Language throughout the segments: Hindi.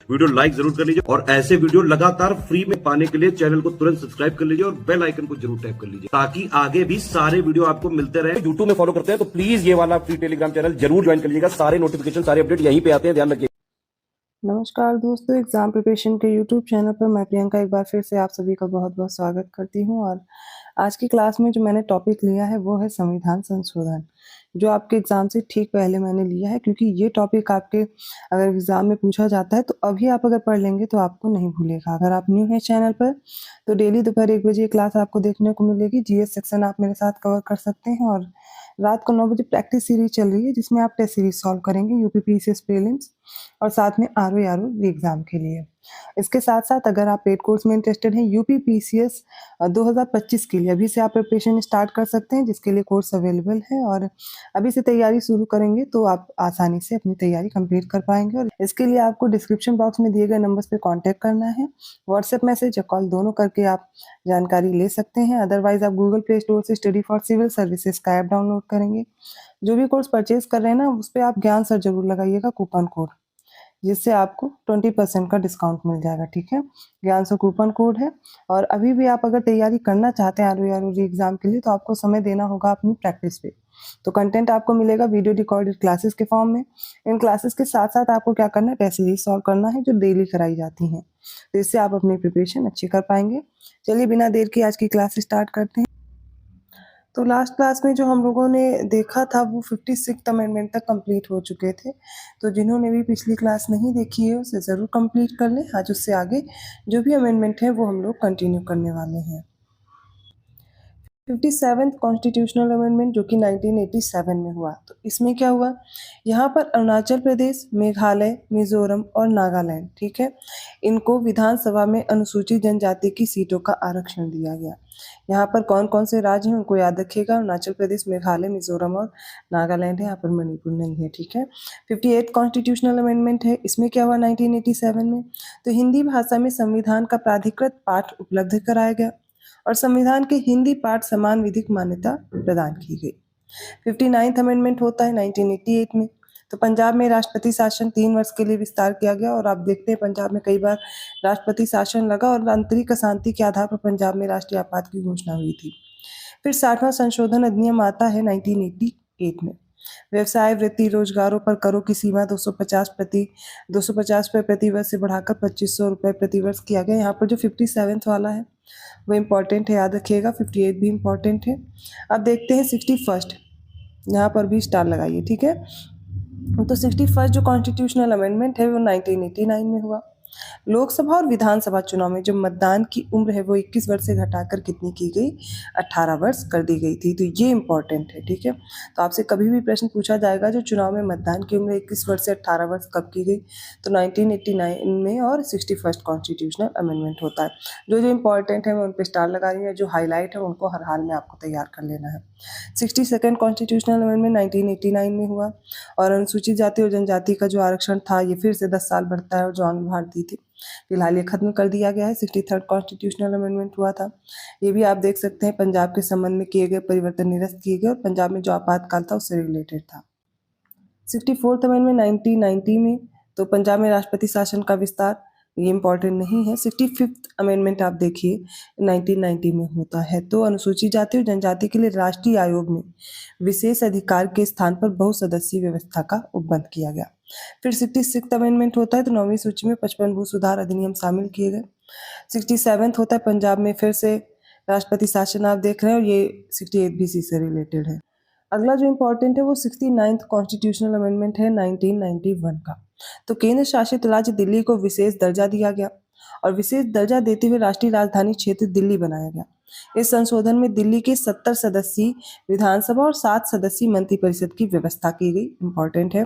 वीडियो लाइक जरूर कर लीजिए और ऐसे वीडियो लगातार फ्री में पाने के लिए चैनल को तुरंत सब्सक्राइब कर लीजिए और बेल आइकन को जरूर टैप कर लीजिए ताकि आगे भी सारे वीडियो आपको मिलते रहे। यूट्यूब में फॉलो करते हैं तो प्लीज ये वाला फ्री टेलीग्राम चैनल जरूर ज्वाइन कर लीजिएगा। सारे नोटिफिकेशन सारे अपडेट यहीं पे आते हैं, ध्यान रखिए। नमस्कार दोस्तों, एग्जाम प्रिपरेशन के यूट्यूब चैनल पर मैं प्रियंका एक बार फिर से आप सभी का बहुत बहुत स्वागत करती हूं। और आज की क्लास में जो मैंने टॉपिक लिया है वो है संविधान संशोधन, जो आपके एग्जाम से ठीक पहले मैंने लिया है, क्योंकि ये टॉपिक आपके अगर एग्जाम में पूछा जाता है तो अभी आप अगर पढ़ लेंगे तो आपको नहीं भूलेगा। अगर आप न्यू हैं चैनल पर तो डेली दोपहर 1 बजे क्लास आपको देखने को मिलेगी। जीएस सेक्शन आप मेरे साथ कवर कर सकते हैं और रात को 9 बजे प्रैक्टिस सीरीज चल रही है जिसमें आप टेस्ट सीरीज सॉल्व करेंगे यूपी पीसीएस प्रीलिम्स और साथ में आरओ एग्जाम के लिए। इसके साथ साथ अगर आप पेड कोर्स में इंटरेस्टेड हैं यूपी पीसीएस 2025 के लिए, अभी से आप प्रिपरेशन स्टार्ट कर सकते हैं, जिसके लिए कोर्स अवेलेबल है और अभी से तैयारी शुरू करेंगे तो आप आसानी से अपनी तैयारी कंप्लीट कर पाएंगे। और इसके लिए आपको डिस्क्रिप्शन बॉक्स में दिए गए नंबर्स पे कांटेक्ट करना है, व्हाट्सएप मैसेज या कॉल दोनों करके आप जानकारी ले सकते हैं। अदरवाइज आप गूगल प्ले स्टोर से स्टडी फॉर सिविल सर्विसेज का ऐप डाउनलोड करेंगे। जो भी कोर्स परचेज कर रहे हैं ना, उस पर आप ज्ञान सर जरूर लगाइएगा कूपन कोड, जिससे आपको 20% का डिस्काउंट मिल जाएगा। ठीक है, ज्ञान सर कूपन कोड है। और अभी भी आप अगर तैयारी करना चाहते हैं आरओ एग्जाम के लिए तो आपको समय देना होगा अपनी प्रैक्टिस पे। तो कंटेंट आपको मिलेगा वीडियो रिकॉर्डेड क्लासेस के फॉर्म में। इन क्लासेस के साथ साथ आपको क्या करना है, टेस्ट सीरीज सॉल्व करना है जो डेली कराई जाती हैं, तो इससे आप अपनी प्रिपरेशन अच्छी कर पाएंगे। चलिए बिना देर के आज की क्लास स्टार्ट करते हैं। तो लास्ट क्लास में जो हम लोगों ने देखा था वो 56th अमेंडमेंट तक कंप्लीट हो चुके थे। तो जिन्होंने भी पिछली क्लास नहीं देखी है उसे ज़रूर कंप्लीट कर लें। आज उससे आगे जो भी अमेंडमेंट है वो हम लोग कंटिन्यू करने वाले हैं। 57th कॉन्स्टिट्यूशनल अमेंडमेंट जो कि 1987 में हुआ। तो इसमें क्या हुआ, यहाँ पर अरुणाचल प्रदेश, मेघालय, मिजोरम और नागालैंड, ठीक है, इनको विधानसभा में अनुसूचित जनजाति की सीटों का आरक्षण दिया गया। यहाँ पर कौन कौन से राज्य हैं उनको याद रखिएगा, अरुणाचल प्रदेश, मेघालय, मिजोरम और नागालैंड है, यहाँ पर मणिपुर नहीं है। ठीक है, 58th कॉन्स्टिट्यूशनल अमेंडमेंट है। इसमें क्या हुआ 1987 में, तो हिंदी भाषा में संविधान का प्राधिकृत पाठ उपलब्ध कराया गया और संविधान के हिंदी पाठ समान विधिक मान्यता प्रदान की गई। 59th अमेंडमेंट होता है 1988 में। तो पंजाब में राष्ट्रपति शासन 3 वर्ष के लिए विस्तार किया गया और आप देखते हैं पंजाब में कई बार राष्ट्रपति शासन लगा और आंतरिक अशांति के आधार पर पंजाब में राष्ट्रीय आपात की घोषणा हुई थी। फिर 60वां संशोधन अधिनियम आता है 1988 में। व्यवसाय वृत्ति रोजगारों पर करों की सीमा 250 रुपये प्रति वर्ष से बढ़ाकर 2500 रुपये प्रति वर्ष किया गया। यहाँ पर जो 57th वाला है वो इम्पॉर्टेंट है, याद रखिएगा। 58 भी इम्पॉर्टेंट है। अब देखते हैं 61st, यहाँ पर भी स्टार लगाइए। ठीक है, तो 61st जो कॉन्स्टिट्यूशनल अमेंडमेंट है वो 1989 में हुआ। लोकसभा और विधानसभा चुनाव में जो मतदान की उम्र है वो 21 वर्ष से घटाकर कितनी की गई, 18 वर्ष कर दी गई थी। तो ये इंपॉर्टेंट है। ठीक है, तो आपसे कभी भी प्रश्न पूछा जाएगा जो चुनाव में मतदान की उम्र 21 वर्ष से 18 वर्ष कब की गई, तो 1989 में और 61st कॉन्स्टिट्यूशनल अमेंडमेंट होता है। जो जो इंपॉर्टेंट है मैं उन पर स्टार लगा रही हूँ, जो हाईलाइट है उनको हर हाल में आपको तैयार कर लेना है। 62nd कॉन्स्टिट्यूशनल अमेंडमेंट 1989 में हुआ और अनुसूचित जाति और जनजाति का जो आरक्षण था ये फिर से 10 साल बढ़ता है और जो आंग्ल भारतीय थी फिलहाल ये खत्म कर दिया गया है। 63rd कॉन्स्टिट्यूशनल अमेंडमेंट हुआ था, ये भी आप देख सकते हैं। पंजाब के संबंध में किए गए परिवर्तन निरस्त किए गए और पंजाब में जो आपातकाल था उससे रिलेटेड था। 64th अमेंडमेंट 1990 में, तो पंजाब में राष्ट्रपति शासन का विस्तार, ये इंपॉर्टेंट नहीं है। 65th अमेंडमेंट आप देखिए 1990 में होता है। तो अनुसूचित जाति और जनजाति के लिए राष्ट्रीय आयोग में विशेष अधिकार के स्थान पर बहुसदस्यीय व्यवस्था का उपबंध किया गया। फिर 66th अमेंडमेंट होता है, तो 9वीं सूची में 55 भू सुधार अधिनियम शामिल किए गए। 67th होता है, पंजाब में फिर से राष्ट्रपति शासन आप देख रहे हैं और ये 68 BC से रिलेटेड है। अगला जो इम्पोर्टेंट है वो 69th कॉन्स्टिट्यूशनल अमेंडमेंट है 1991 का। तो केंद्र शासित राज्य दिल्ली को विशेष दर्जा दिया गया और विशेष दर्जा देते हुए राष्ट्रीय राजधानी क्षेत्र दिल्ली बनाया गया। इस संशोधन में दिल्ली के 70 सदस्यीय विधानसभा और 7 सदस्यीय मंत्रिपरिषद की व्यवस्था की गई। इंपॉर्टेंट है।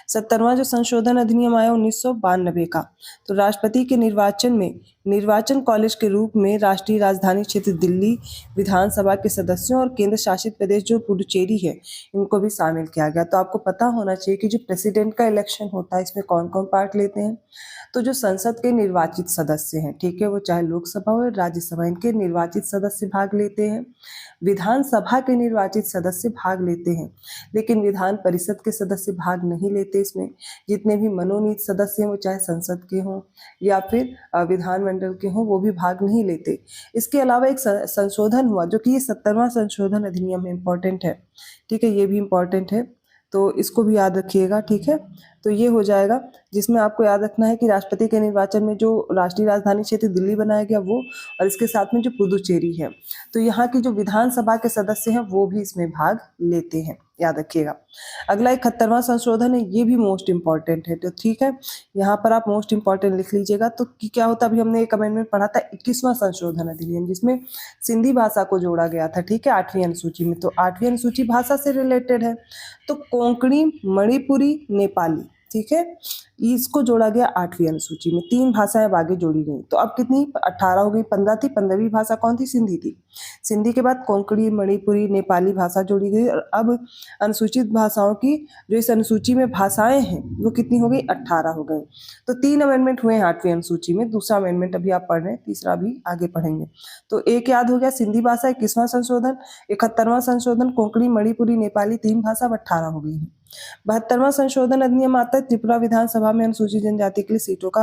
70वां जो संशोधन अधिनियम आया 1992 का, तो राष्ट्रपति के निर्वाचन में निर्वाचन कॉलेज के रूप में राष्ट्रीय राजधानी क्षेत्र दिल्ली विधानसभा के सदस्यों और केंद्र शासित प्रदेश जो पुडुचेरी है इनको भी शामिल किया गया। तो आपको पता होना चाहिए कि जो प्रेसिडेंट का इलेक्शन होता है इसमें कौन कौन पार्ट लेते हैं, तो जो संसद के निर्वाचित सदस्य हैं, ठीक है, वो चाहे लोकसभा हो या राज्यसभा, इनके निर्वाचित सदस्य भाग लेते हैं। विधानसभा के निर्वाचित सदस्य भाग लेते हैं, लेकिन विधान परिषद के सदस्य भाग नहीं लेते इसमें। जितने भी मनोनीत सदस्य हैं वो चाहे संसद के हों या फिर विधानमंडल के हों, वो भी भाग नहीं लेते। इसके अलावा एक संशोधन हुआ जो कि ये 70वां संशोधन अधिनियम है, इम्पॉर्टेंट है, ठीक है, ये भी इम्पॉर्टेंट है, तो इसको भी याद रखिएगा, ठीक है। तो ये हो जाएगा, जिसमें आपको याद रखना है कि राष्ट्रपति के निर्वाचन में जो राष्ट्रीय राजधानी क्षेत्र दिल्ली बनाया गया वो, और इसके साथ में जो पुदुचेरी है, तो यहाँ की जो विधानसभा के सदस्य हैं वो भी इसमें भाग लेते हैं, याद रखिएगा। अगला 71वां संशोधन है, ये भी मोस्ट इंपॉर्टेंट है, तो ठीक है, यहाँ पर आप मोस्ट इंपॉर्टेंट लिख लीजिएगा। तो क्या होता, अभी हमने एक अमेंडमेंट पढ़ा था 21वां संशोधन अधिनियम, जिसमें सिंधी भाषा को जोड़ा गया था, ठीक है, 8वीं अनुसूची में। तो 8वीं अनुसूची भाषा से रिलेटेड है, तो कोंकणी, मणिपुरी, नेपाली, ठीक है, इसको जोड़ा गया 8वीं अनुसूची में। 3 भाषाएं अब आगे जोड़ी गई, तो अब कितनी, 18 हो गई, 15 थी, 15वीं भाषा कौन थी, सिंधी थी। सिंधी के बाद कोंकणी, मणिपुरी, नेपाली भाषा जोड़ी गई, और अब अनुसूचित भाषाओं की जो इस अनुसूची में भाषाएं हैं वो कितनी हो गई, 18 हो गई। तो 3 अमेंडमेंट हुए हैं 8वीं अनुसूची में, दूसरा अमेंडमेंट अभी आप पढ़ रहे हैं, तीसरा भी आगे पढ़ेंगे। तो एक याद हो गया, सिंधी भाषा 21वां संशोधन, 71वां संशोधन, कोंकणी, मणिपुरी, नेपाली 3 भाषा, 18 हो गई है। 72वां संशोधन अधिनियम आता है, त्रिपुरा विधानसभा में अनुसूचित जनजाति के लिए सीटों का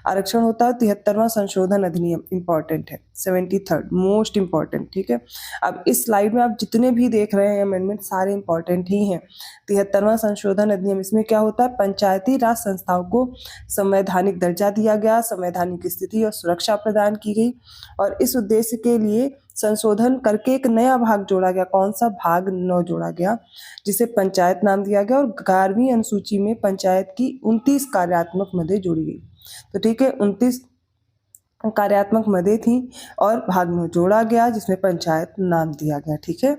आरक्षण होता है। 73वां संशोधन अधिनियम इंपॉर्टेंट है, 73rd मोस्ट इंपॉर्टेंट, ठीक है। अब इस स्लाइड में आप जितने भी देख रहे हैं अमेंडमेंट सारे इंपॉर्टेंट ही हैं। 73वां संशोधन अधिनियम, इसमें क्या होता है, पंचायती राज संस्थाओं को संवैधानिक दर्जा दिया गया, संवैधानिक स्थिति और सुरक्षा प्रदान की गई, और इस उद्देश्य के लिए संशोधन करके एक नया भाग जोड़ा गया। कौन सा, भाग 9 जोड़ा गया, जिसे पंचायत नाम दिया गया, और 11वीं अनुसूची में पंचायत की 29 कार्यात्मक मदें जोड़ी गई। तो ठीक है, 29 कार्यात्मक मदें थी और भाग 9 जोड़ा गया, जिसमें पंचायत नाम दिया गया, ठीक है।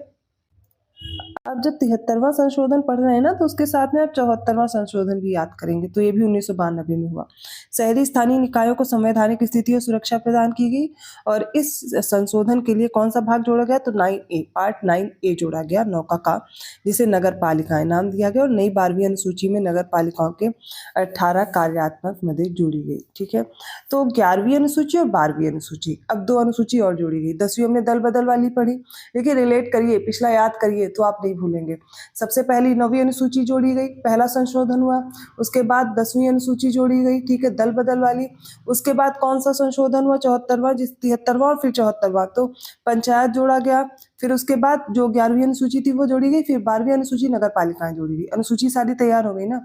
अब जब 73वां संशोधन पढ़ रहे हैं ना, तो उसके साथ में आप 74वां संशोधन भी याद करेंगे, तो ये भी 1992 में हुआ। शहरी स्थानीय निकायों को संवैधानिक स्थिति और सुरक्षा प्रदान की गई, और इस संशोधन के लिए कौन सा भाग जोड़ा गया, तो 9A, पार्ट 9A जोड़ा गया, 9 का, जिसे नगर पालिकाएं नाम दिया गया, और नई 12वीं अनुसूची में नगर पालिकाओं के 18 कार्यात्मक मदें जोड़ी गई, ठीक है। तो 11वीं अनुसूची और 12वीं अनुसूची, अब 2 अनुसूची और जोड़ी गई। 10वीं हमने दल बदल वाली पढ़ी, देखिए रिलेट करिए, पिछला याद करिए तो आप नहीं भूलेंगे। सबसे पहली 9वीं अनुसूची जोड़ी गई, पहला संशोधन हुआ, उसके बाद 10वीं अनुसूची जोड़ी गई, ठीक है, दल बदल वाली। उसके बाद कौन सा संशोधन हुआ, 74वां, 73वां और फिर 74वां, तो पंचायत जोड़ा गया। फिर उसके बाद जो 11वीं अनुसूची थी वो जोड़ी गई, फिर 12वीं अनुसूची नगर पालिकाएं जोड़ी गई। अनुसूची सारी तैयार हो गई ना।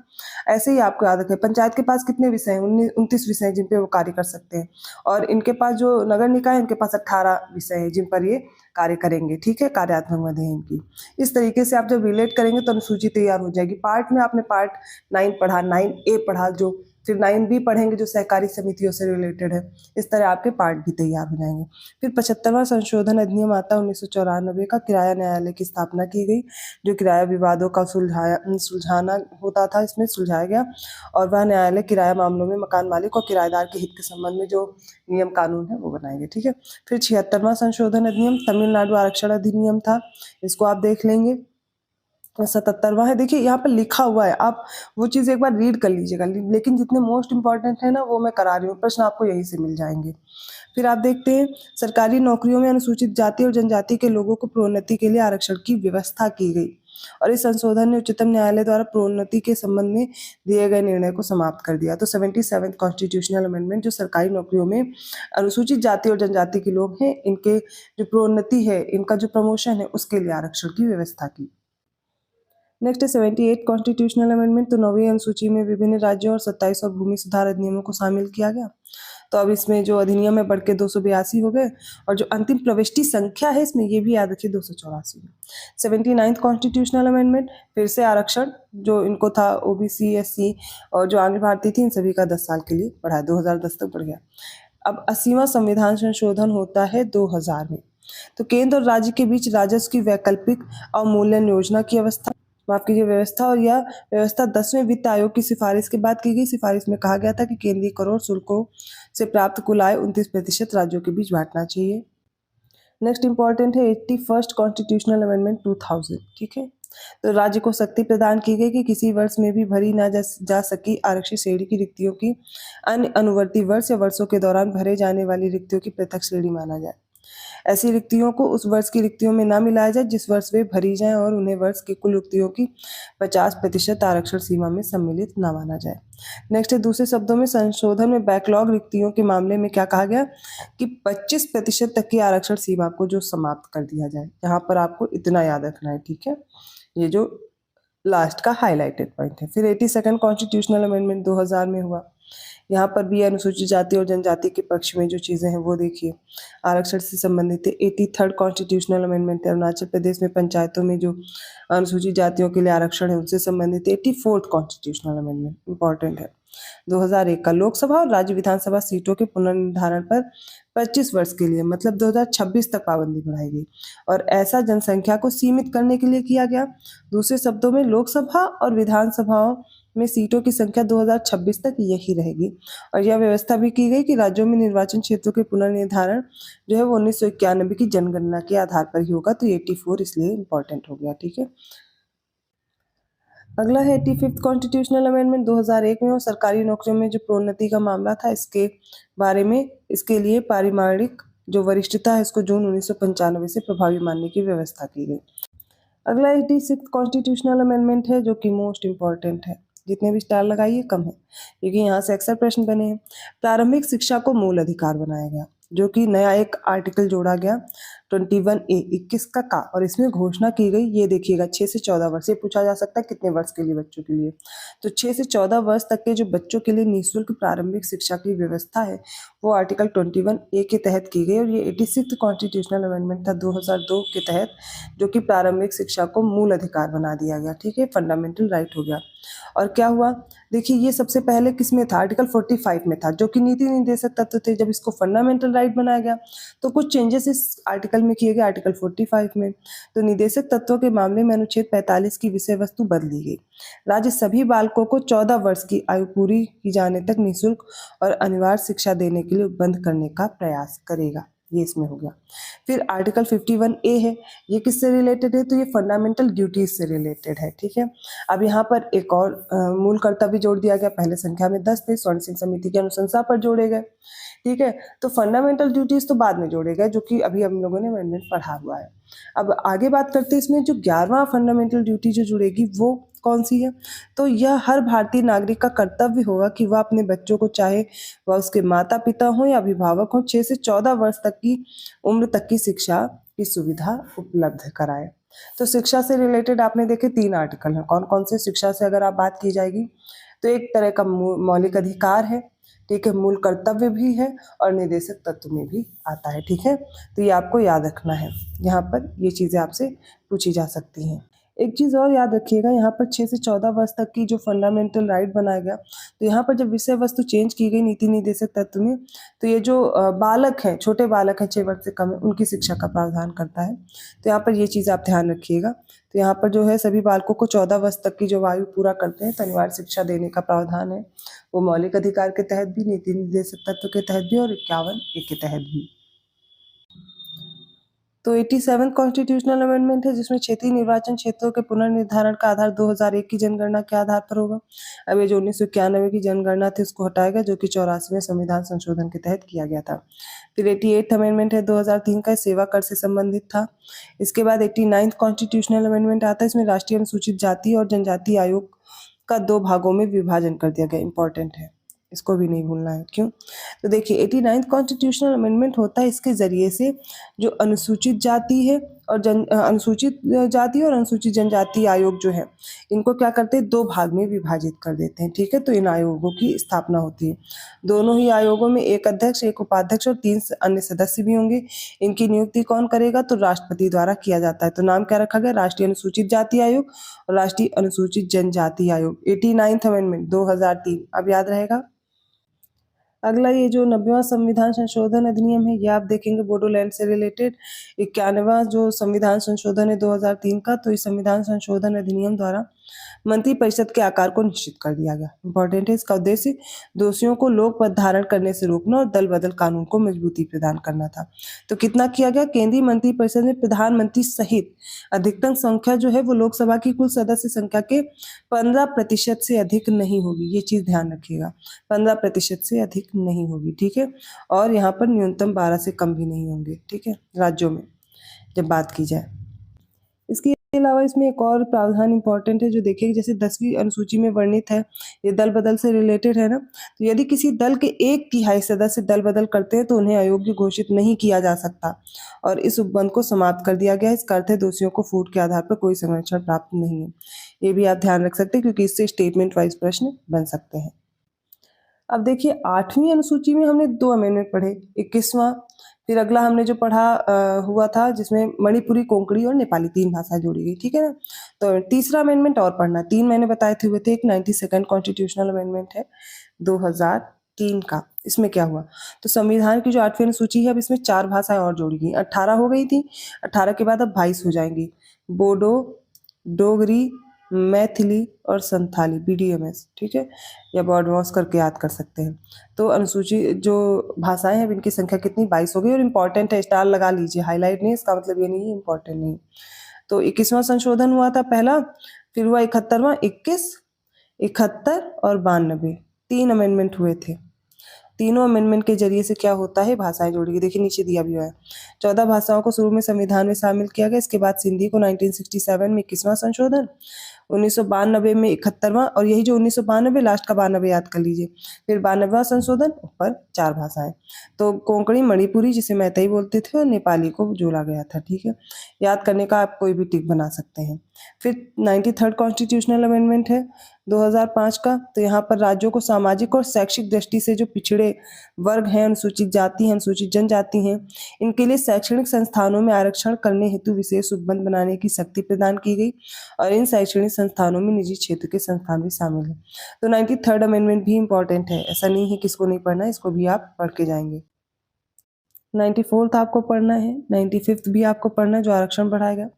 ऐसे ही आपको याद रखें, पंचायत के पास कितने विषय हैं, 29 विषय हैं जिन पे वो कार्य कर सकते हैं, और इनके पास जो नगर निकाय है इनके पास 18 विषय हैं जिन पर ये कार्य करेंगे, ठीक है, कार्यात्मक मदें हैं इनकी। इस तरीके से आप जब रिलेट करेंगे तो अनुसूची तैयार हो जाएगी। पार्ट में आपने पार्ट 9 पढ़ा, 9A पढ़ा, जो फिर 9B पढ़ेंगे जो सहकारी समितियों से रिलेटेड है। इस तरह आपके पार्ट भी तैयार हो जाएंगे। फिर 75वां संशोधन अधिनियम आता है 1994 का, किराया न्यायालय की स्थापना की गई, जो किराया विवादों का सुलझाना होता था, इसमें सुलझाया गया, और वह न्यायालय किराया मामलों में मकान मालिक और किराएदार के हित के संबंध में जो नियम कानून है वो बनाएंगे, ठीक है। फिर 76वां संशोधन अधिनियम तमिलनाडु आरक्षण अधिनियम था, इसको आप देख लेंगे। 77वां है, देखिए यहाँ पर लिखा हुआ है, आप वो चीज़ एक बार रीड कर लीजिएगा, लेकिन जितने मोस्ट इंपॉर्टेंट है ना वो मैं करा रही हूँ, प्रश्न आपको यहीं से मिल जाएंगे। फिर आप देखते हैं सरकारी नौकरियों में अनुसूचित जाति और जनजाति के लोगों को प्रोन्नति के लिए आरक्षण की व्यवस्था की गई, और इस संशोधन ने उच्चतम न्यायालय द्वारा प्रोन्नति के संबंध में दिए गए निर्णय को समाप्त कर दिया। तो 77th कॉन्स्टिट्यूशनल अमेंडमेंट, जो सरकारी नौकरियों में अनुसूचित जाति और जनजाति के लोग हैं, इनके जो प्रोन्नति है, इनका जो प्रमोशन है, उसके लिए आरक्षण की व्यवस्था की। नेक्स्ट है 78 कॉन्स्टिट्यूशनल अमेंडमेंट, तो 9वीं अनुसूची में विभिन्न राज्यों और 27 और भूमि सुधार अधिनियमों को शामिल किया गया। तो अब इसमें जो अधिनियम है बढ़ के 282 हो गए, और जो अंतिम प्रविष्टि संख्या है इसमें ये भी याद रखिए 284 है। 79th कॉन्स्टिट्यूशनल अमेंडमेंट, फिर से आरक्षण जो इनको था OBC, SC और जो आंग्ल भारतीय थी, इन सभी का 10 साल के लिए बढ़ा, 2010 तक बढ़ गया। अब 80वां संविधान संशोधन होता है 2000 में। तो केंद्र और राज्य के बीच राजस्व की वैकल्पिक अवमूल्यन योजना की व्यवस्था और यह व्यवस्था 10वें वित्त आयोग की सिफारिश के बाद की गई। सिफारिश में कहा गया था कि केंद्रीय कर और शुल्कों से प्राप्त कुल आय 29% राज्यों के बीच बांटना चाहिए। नेक्स्ट इंपॉर्टेंट है 81st कॉन्स्टिट्यूशनल अमेंडमेंट 2000, ठीक है, तो राज्य को शक्ति प्रदान की गई कि किसी वर्ष में भी भरी ना जा सकी आरक्षित श्रेणी की रिक्तियों की अन्य अनुवर्ती वर्ष या वर्षों के दौरान भरे जाने वाली रिक्तियों की पृथक श्रेणी माना जाए। ऐसी रिक्तियों को उस वर्ष की रिक्तियों में ना मिलाया जाए जिस वर्ष वे भरी जाएं और उन्हें वर्ष की कुल रिक्तियों की 50% आरक्षण सीमा में सम्मिलित ना माना जाए। नेक्स्ट है, दूसरे शब्दों में संशोधन में बैकलॉग रिक्तियों के मामले में क्या कहा गया कि 25% तक की आरक्षण सीमा को जो समाप्त कर दिया जाए। यहाँ पर आपको इतना याद रखना है, ठीक है, ये जो लास्ट का हाईलाइटेड पॉइंट है। फिर 82nd कॉन्स्टिट्यूशनल अमेंडमेंट 2000 में हुआ। यहाँ पर भी अनुसूचित जाति और जनजाति के पक्ष में जो चीज़ें हैं वो देखिए, आरक्षण से संबंधित है। 83rd कॉन्स्टिट्यूशनल अमेंडमेंट है, अरुणाचल प्रदेश में पंचायतों में जो अनुसूचित जातियों के लिए आरक्षण है उनसे संबंधित। 84th कॉन्स्टिट्यूशनल अमेंडमेंट इंपॉर्टेंट है। 2001 का लोकसभा और राज्य विधानसभा सीटों के पुनर्निर्धारण पर 25 वर्ष के लिए मतलब 2026 तक पाबंदी बढ़ाई गई और ऐसा जनसंख्या को सीमित करने के लिए किया गया। दूसरे शब्दों में लोकसभा और विधानसभाओं में सीटों की संख्या 2026 तक यही रहेगी और यह व्यवस्था भी की गई कि राज्यों में निर्वाचन क्षेत्रों के पुनर्निर्धारण जो है वो 1991 की जनगणना के आधार पर ही होगा। तो 84 इसलिए इंपॉर्टेंट हो गया, ठीक है। अगला है 85th कॉन्स्टिट्यूशनल अमेंडमेंट 2001 में और सरकारी नौकरियों में जो प्रोन्नति का मामला था इसके बारे में, इसके लिए पारिमाणिक जो वरिष्ठता है इसको जून 1995 से प्रभावी मानने की व्यवस्था की गई। अगला 86th कॉन्स्टिट्यूशनल अमेंडमेंट है जो कि मोस्ट इंपॉर्टेंट है, जितने भी स्टार लगाइए कम है क्योंकि यहाँ से अक्सर प्रश्न बने हैं। प्रारंभिक शिक्षा को मूल अधिकार बनाया गया जो कि नया एक आर्टिकल जोड़ा गया 21A 21 का और इसमें घोषणा की गई, ये देखिएगा 6 से 14 वर्ष, ये पूछा जा सकता है कितने वर्ष के लिए बच्चों के लिए, तो 6 से 14 वर्ष तक के जो बच्चों के लिए निःशुल्क प्रारंभिक शिक्षा की व्यवस्था है वो आर्टिकल 21A के तहत की गई और ये 86th कॉन्स्टिट्यूशनल अमेंडमेंट था 2002 के तहत जो कि प्रारंभिक शिक्षा को मूल अधिकार बना दिया गया, ठीक है, फंडामेंटल राइट हो गया। और क्या हुआ देखिए, ये सबसे पहले किसमें था, आर्टिकल 45 में था जो कि नीति निर्देशक तत्व थे। जब इसको फंडामेंटल राइट बनाया गया तो कुछ चेंजेस इस आर्टिकल में किए गए आर्टिकल 45 में। तो निर्देशक तत्वों के मामले में अनुच्छेद 45 की विषय वस्तु बदली गई। राज्य सभी बालकों को 14 वर्ष की आयु पूरी की जाने तक निःशुल्क और अनिवार्य शिक्षा देने के लिए उपबंध करने का प्रयास करेगा, ये इसमें हो गया। फिर आर्टिकल 51A है, ये किससे रिलेटेड है, तो ये फंडामेंटल ड्यूटीज से रिलेटेड है, ठीक है। अब यहाँ पर एक और मूल कर्तव्य जोड़ दिया गया, पहले संख्या में 10 थे, स्वर्ण सिंह समिति की अनुशंसा पर जोड़े गए, ठीक है। तो फंडामेंटल ड्यूटीज तो बाद में जोड़े गए जो कि अभी हम लोगों ने अमेंडमेंट पढ़ा हुआ है। अब आगे बात करते हैं इसमें जो 11वां फंडामेंटल ड्यूटी जो जुड़ेगी वो कौन सी है, तो यह हर भारतीय नागरिक का कर्तव्य होगा कि वह अपने बच्चों को, चाहे वह उसके माता पिता हों या अभिभावक हों, 6 से 14 वर्ष तक की उम्र तक की शिक्षा की सुविधा उपलब्ध कराए। तो शिक्षा से रिलेटेड आपने देखे 3 आर्टिकल हैं, कौन कौन से शिक्षा से अगर आप बात की जाएगी तो एक तरह का मौलिक अधिकार है, ठीक है, मूल कर्तव्य भी है और निर्देशक तत्व में भी आता है, ठीक है। तो ये आपको याद रखना है, यहाँ पर ये चीज़ें आपसे पूछी जा सकती हैं। एक चीज़ और याद रखिएगा, यहाँ पर 6 से 14 वर्ष तक की जो फंडामेंटल राइट बनाया गया, तो यहाँ पर जब विषय वस्तु चेंज की गई नीति निर्देशक तत्व में, तो ये जो बालक हैं, छोटे बालक हैं 6 वर्ष से कम है, उनकी शिक्षा का प्रावधान करता है। तो यहाँ पर ये चीज़ आप ध्यान रखिएगा। तो यहाँ पर जो है सभी बालकों को 14 वर्ष तक की जो आयु पूरा करते हैं तो अनिवार्य शिक्षा देने का प्रावधान है, वो मौलिक अधिकार के तहत भी, नीति निर्देशक तत्व के तहत भी और 51A के तहत भी। तो 87 कॉन्स्टिट्यूशनल अमेंडमेंट है जिसमें क्षेत्रीय निर्वाचन क्षेत्रों के पुनर्निर्धारण का आधार 2001 की जनगणना के आधार पर होगा। अब ये जो 1991 की जनगणना थी उसको हटाया गया जो कि 84वें संविधान संशोधन के तहत किया गया था। फिर 88th अमेंडमेंट है 2003 का, सेवा कर से संबंधित था। इसके बाद 89th कॉन्स्टिट्यूशनल अमेंडमेंट आता है, इसमें राष्ट्रीय अनुसूचित जाति और जनजाति आयोग का 2 भागों में विभाजन कर दिया गया, इंपॉर्टेंट है, इसको भी नहीं भूलना है। क्यों, तो देखिए 89th कॉन्स्टिट्यूशनल अमेंडमेंट होता है, इसके जरिए से जो अनुसूचित जाति है और अनुसूचित जाति और अनुसूचित जनजाति आयोग जो है इनको क्या करते हैं, 2 भाग में विभाजित कर देते हैं, ठीक है। तो इन आयोगों की स्थापना होती है, दोनों ही आयोगों में एक अध्यक्ष, एक उपाध्यक्ष और 3 अन्य सदस्य भी होंगे। इनकी नियुक्ति कौन करेगा, तो राष्ट्रपति द्वारा किया जाता है। तो नाम क्या रखा गया, राष्ट्रीय अनुसूचित जाति आयोग और राष्ट्रीय अनुसूचित जनजाति आयोग। 89th अमेंडमेंट 2003, अब याद रहेगा। अगला ये जो 90वां संविधान संशोधन अधिनियम है, ये आप देखेंगे बोडोलैंड से रिलेटेड। 91वां जो संविधान संशोधन है 2003 का, तो इस संविधान संशोधन अधिनियम द्वारा मंत्रिपरिषद के आकार को निश्चित कर दिया गया। इंपॉर्टेंट है। इसका उद्देश्य दोषियों को लोक पद धारण करने से रोकना और दल बदल कानून को मजबूती प्रदान करना था। तो कितना किया गया? केंद्रीय मंत्रिपरिषद में प्रधानमंत्री सहित अधिकतम संख्या जो है वो लोकसभा की कुल सदस्य संख्या के 15% से अधिक नहीं होगी। ये चीज ध्यान रखिएगा, 15% से अधिक नहीं होगी। ठीक है, और यहाँ पर न्यूनतम 12 से कम भी नहीं होंगे। ठीक है, राज्यों में जब बात की जाए। इसके अलावा इसमें एक और प्रावधान इंपॉर्टेंट है जो देखिए, जैसे 10वीं अनुसूची में वर्णित है, ये दल बदल से रिलेटेड है ना। तो यदि किसी दल के 1/3 सदस्य दल बदल करते हैं तो उन्हें अयोग्य घोषित नहीं किया जा सकता और इस उपबंध को समाप्त कर दिया गया है। इसका अर्थ है दोषियों को फूट के आधार पर कोई संरक्षण प्राप्त नहीं है। ये भी आप ध्यान रख सकते हैं क्योंकि इससे स्टेटमेंट वाइज प्रश्न बन सकते हैं। अब देखिए 8वीं अनुसूची में हमने 2 अमेंडमेंट पढ़े, 21वां, फिर अगला हमने जो पढ़ा हुआ था जिसमें मणिपुरी, कोंकणी और नेपाली 3 भाषाएं जोड़ी गई। ठीक है ना। तो तीसरा अमेंडमेंट और पढ़ना, 3 मैंने बताए थे हुए थे। एक 92nd कॉन्स्टिट्यूशनल अमेंडमेंट है 2003 का। इसमें क्या हुआ? तो संविधान की जो 8वीं अनुसूची है अब इसमें 4 भाषाएं और जोड़ी गई। 18 हो गई थी, 18 के बाद अब 22 हो जाएंगी। बोडो, डोगरी, मैथिली और संथाली, BDMS। ठीक है, या बॉर्ड वॉश करके याद कर सकते हैं। तो अनुसूची जो भाषाएं हैं इनकी संख्या कितनी? 22 हो गई। और इम्पॉर्टेंट है, स्टार लगा लीजिए, हाईलाइट नहीं, इसका मतलब ये नहीं है इम्पॉर्टेंट नहीं। तो 21वां संशोधन हुआ था पहला, फिर हुआ 71वां, 21, 71 और 92, 3 अमेंडमेंट हुए थे। तीनों अमेंडमेंट के जरिए से क्या होता है? भाषाएं जोड़ी गई। देखिए नीचे दिया भी हुआ है। 14 भाषाओं को शुरू में संविधान में शामिल किया गया। इसके बाद सिंधी को 1967 में 21वां संशोधन, 1992 में 71वां, और यही जो 1992 लास्ट का 92 याद कर लीजिए। फिर 92वां संशोधन, ऊपर 4 भाषाएं। तो कोंकणी, मणिपुरी जिसे मैतेई बोलते थे, और नेपाली को जोड़ा गया था। ठीक है, याद करने का आप कोई भी टिक बना सकते हैं। फिर 93rd कॉन्स्टिट्यूशनल अमेंडमेंट है 2005 का। तो यहाँ पर राज्यों को सामाजिक और शैक्षिक दृष्टि से जो पिछड़े वर्ग हैं, अनुसूचित जाति हैं, अनुसूचित जनजाति हैं, इनके लिए शैक्षणिक संस्थानों में आरक्षण करने हेतु विशेष उपबंध बनाने की शक्ति प्रदान की गई और इन शैक्षणिक संस्थानों में निजी क्षेत्र के संस्थान भी शामिल हैं। तो 93rd अमेंडमेंट भी इंपॉर्टेंट है, ऐसा नहीं है किसको नहीं पढ़ना है, इसको भी आप पढ़ के जाएंगे। 94th आपको पढ़ना है, 95th भी आपको पढ़ना है जो आरक्षण बढ़ाएगा।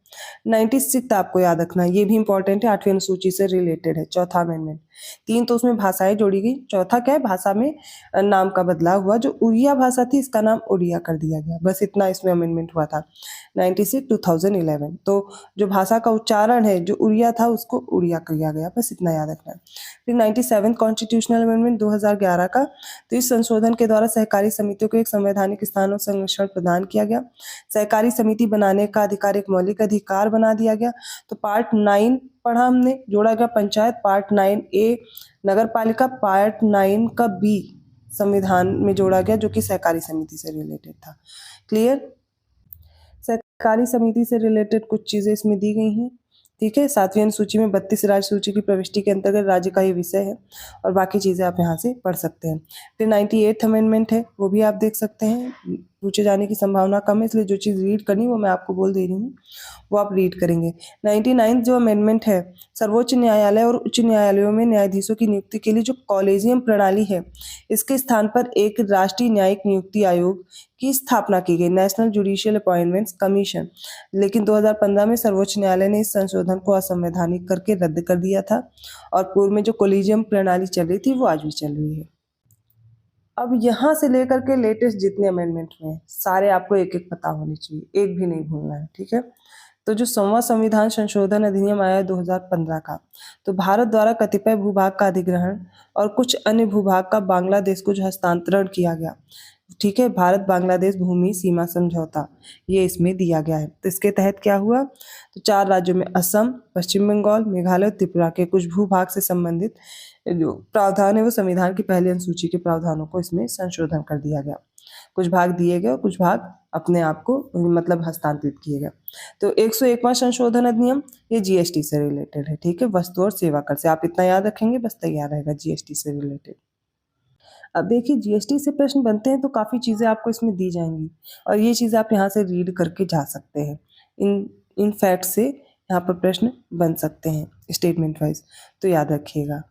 96th आपको याद रखना है, ये भी इंपॉर्टेंट है, 8वीं अनुसूची से रिलेटेड है। चौथा अमेंडमेंट, 3 तो उसमें भाषाएं जोड़ी गई, चौथा क्या है? भाषा में नाम का बदलाव हुआ। जो उड़िया भाषा थी इसका नाम उड़िया कर दिया गया। बस इतना इसमें अमेंडमेंट हुआ था 96 2011। तो जो भाषा का उच्चारण है जो उड़िया था उसको उड़िया किया गया, बस इतना याद रखना है। फिर 97 कॉन्स्टिट्यूशनल अमेंडमेंट 2011 का। तो इस संशोधन के द्वारा सहकारी समितियों को एक संवैधानिक स्थान और संरक्षण प्रदान किया गया। सहकारी समिति बनाने का अधिकार एक मौलिक अधिकार बना दिया गया। तो पार्ट 9 पढ़ा हमने, जोड़ा गया पंचायत, पार्ट 9A नगर पालिका, पार्ट 9 का B संविधान में जोड़ा गया जो कि सहकारी समिति से रिलेटेड था। क्लियर? सहकारी समिति से रिलेटेड कुछ चीजें इसमें दी गई हैं। ठीक है, 7वीं अनुसूची में 32 राज्य सूची की प्रविष्टि के अंतर्गत राज्य का ये विषय है और बाकी चीजें आप यहाँ से पढ़ सकते हैं। फिर 98th अमेंडमेंट है, वो भी आप देख सकते हैं, पूछे जाने की संभावना कम है, इसलिए जो चीज़ रीड करनी वो मैं आपको बोल दे रही हूँ, वो आप रीड करेंगे। 99 जो अमेंडमेंट है, सर्वोच्च न्यायालय और उच्च न्यायालयों में न्यायाधीशों की नियुक्ति के लिए जो कॉलेजियम प्रणाली है, इसके स्थान पर एक राष्ट्रीय न्यायिक नियुक्ति आयोग की स्थापना की गई, नेशनल जुडिशियल अपॉइंटमेंट्स कमीशन। लेकिन 2015 में सर्वोच्च न्यायालय ने इस संशोधन को असंवैधानिक करके रद्द कर दिया था और पूर्व में जो कॉलेजियम प्रणाली चल रही थी वो आज भी चल रही है। अब यहाँ से लेकर के लेटेस्ट जितने अमेंडमेंट हुए सारे आपको एक एक पता होने चाहिए, एक भी नहीं भूलना है। ठीक है, तो जो 100वां संविधान संशोधन अधिनियम आया 2015 का, तो भारत द्वारा कतिपय भूभाग का अधिग्रहण और कुछ अन्य भूभाग का बांग्लादेश को जो हस्तांतरण किया गया। ठीक है, भारत बांग्लादेश भूमि सीमा समझौता ये इसमें दिया गया है। तो इसके तहत क्या हुआ? तो 4 राज्यों में असम, पश्चिम बंगाल, मेघालय और त्रिपुरा के कुछ भूभाग से संबंधित जो प्रावधान है वो संविधान की पहली अनुसूची के प्रावधानों को इसमें संशोधन कर दिया गया। कुछ भाग दिए गए और कुछ भाग अपने आप को मतलब हस्तांतरित किए गए। तो 101वां संशोधन अधिनियम ये GST से रिलेटेड है। ठीक है, वस्तु और सेवा कर से, आप इतना याद रखेंगे बस तैयार रहेगा, GST से रिलेटेड। अब देखिए GST से प्रश्न बनते हैं तो काफ़ी चीज़ें आपको इसमें दी जाएंगी और ये चीज़ें आप यहाँ से रीड करके जा सकते हैं। इन फैक्ट से यहाँ पर प्रश्न बन सकते हैं स्टेटमेंट वाइज, तो याद रखिएगा।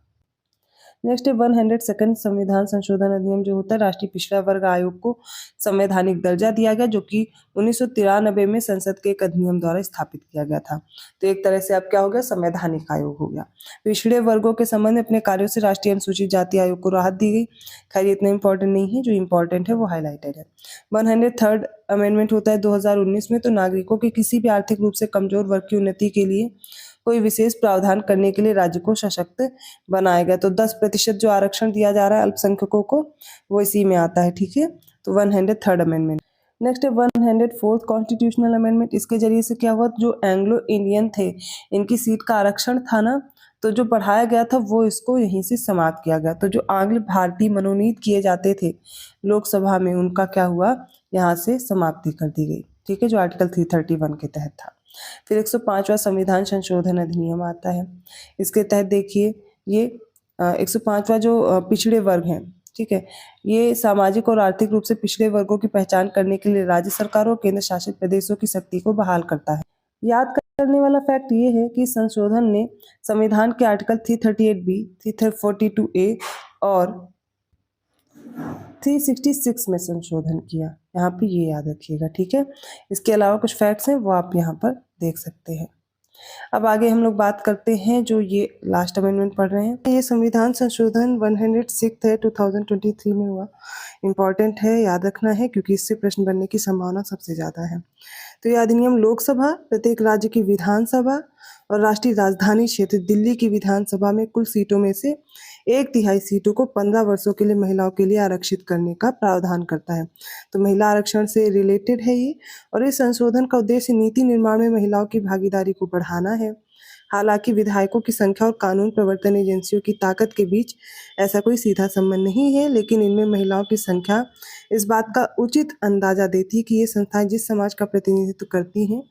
नेक्स्ट है 102nd संविधान संशोधन अधिनियम जो होता है, राष्ट्रीय पिछड़ा वर्ग आयोग को संवैधानिक दर्जा दिया गया, जो कि 1993 में संसद के एक अधिनियम द्वारा स्थापित किया गया था। तो एक तरह से अब क्या हो गया, संवैधानिक आयोग हो गया। पिछड़े वर्गों के संबंध में अपने कार्यों से राष्ट्रीय अनुसूचित जाति आयोग को राहत दी गई। खैर ये इतना इंपॉर्टेंट नहीं है, जो इंपॉर्टेंट है वो हाईलाइटेड है। 103rd अमेंडमेंट होता है 2019 में, तो नागरिकों के किसी भी आर्थिक रूप से कमजोर वर्ग की उन्नति के लिए कोई विशेष प्रावधान करने के लिए राज्य को सशक्त बनाया गया। तो 10% जो आरक्षण दिया जा रहा है अल्पसंख्यकों को, वो इसी में आता है, ठीक है। तो 103rd अमेंडमेंट। नेक्स्ट है 104th कॉन्स्टिट्यूशनल अमेंडमेंट। इसके जरिए से क्या हुआ, जो एंग्लो इंडियन थे इनकी सीट का आरक्षण था ना, तो जो बढ़ाया गया था वो इसको यहीं से समाप्त किया गया। तो जो आंग्ल भारतीय मनोनीत किए जाते थे लोकसभा में, उनका क्या हुआ, यहाँ से समाप्ति कर दी गई, ठीक है, जो आर्टिकल 331 के तहत था। फिर 105वां संविधान संशोधन अधिनियम आता है। इसके तहत देखिए ये 105वां जो पिछड़े वर्ग हैं, ठीक है, ये सामाजिक और आर्थिक रूप से पिछड़े वर्गों की पहचान करने के लिए राज्य सरकारों और केंद्र शासित प्रदेशों की शक्ति को बहाल करता है। याद करने वाला फैक्ट ये है कि संशोधन ने संविधान के आर्टिकल 338B, 342A और 366 में संशोधन किया। यहाँ पे ये याद रखिएगा, ठीक है। इसके अलावा कुछ फैक्ट्स हैं वो आप यहाँ पर देख सकते हैं। अब आगे हम लोग बात करते हैं जो ये लास्ट अमेंडमेंट पढ़ रहे हैं। ये संविधान संशोधन 106 है, 2023 में हुआ। इम्पॉर्टेंट है, याद रखना है, क्योंकि इससे प्रश्न बनने की संभावना सबसे ज़्यादा है। तो यह अधिनियम लोकसभा, प्रत्येक राज्य की विधानसभा और राष्ट्रीय राजधानी क्षेत्र दिल्ली की विधानसभा में कुल सीटों में से 1/3 सीटों को 15 वर्षों के लिए महिलाओं के लिए आरक्षित करने का प्रावधान करता है। तो महिला आरक्षण से रिलेटेड है ये, और इस संशोधन का उद्देश्य नीति निर्माण में महिलाओं की भागीदारी को बढ़ाना है। हालांकि विधायकों की संख्या और कानून प्रवर्तन एजेंसियों की ताकत के बीच ऐसा कोई सीधा संबंध नहीं है, लेकिन इनमें महिलाओं की संख्या इस बात का उचित अंदाजा देती है कि ये संस्थाएं जिस समाज का प्रतिनिधित्व करती हैं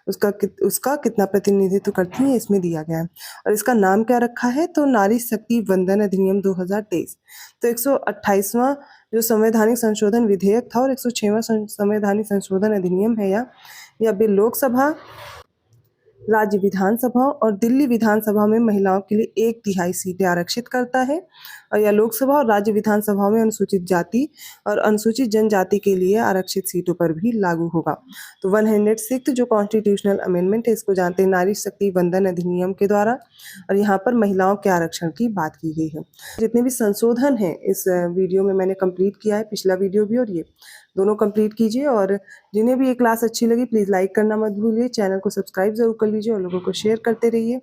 उसका कितना प्रतिनिधित्व करती हैं, इसमें दिया गया है। और इसका नाम क्या रखा है, तो नारी शक्ति वंदन अधिनियम 2023। तो 128वां जो संवैधानिक संशोधन विधेयक था और 106वां संवैधानिक संशोधन अधिनियम है यह बिल लोकसभा, राज्य विधानसभा और दिल्ली विधानसभा में महिलाओं के लिए 1/3 सीटें आरक्षित करता है, और यह लोकसभा और राज्य विधानसभा में अनुसूचित जाति और अनुसूचित जनजाति के लिए आरक्षित सीटों पर भी लागू होगा। तो 106 जो कॉन्स्टिट्यूशनल अमेंडमेंट है, इसको जानते हैं नारी शक्ति वंदन अधिनियम के द्वारा, और यहाँ पर महिलाओं के आरक्षण की बात की गई है। जितने भी संशोधन हैं इस वीडियो में मैंने कंप्लीट किया है, पिछला वीडियो भी और ये दोनों कंप्लीट कीजिए। और जिन्हें भी ये क्लास अच्छी लगी प्लीज़ लाइक करना मत भूलिए, चैनल को सब्सक्राइब जरूर कर लीजिए और लोगों को शेयर करते रहिए।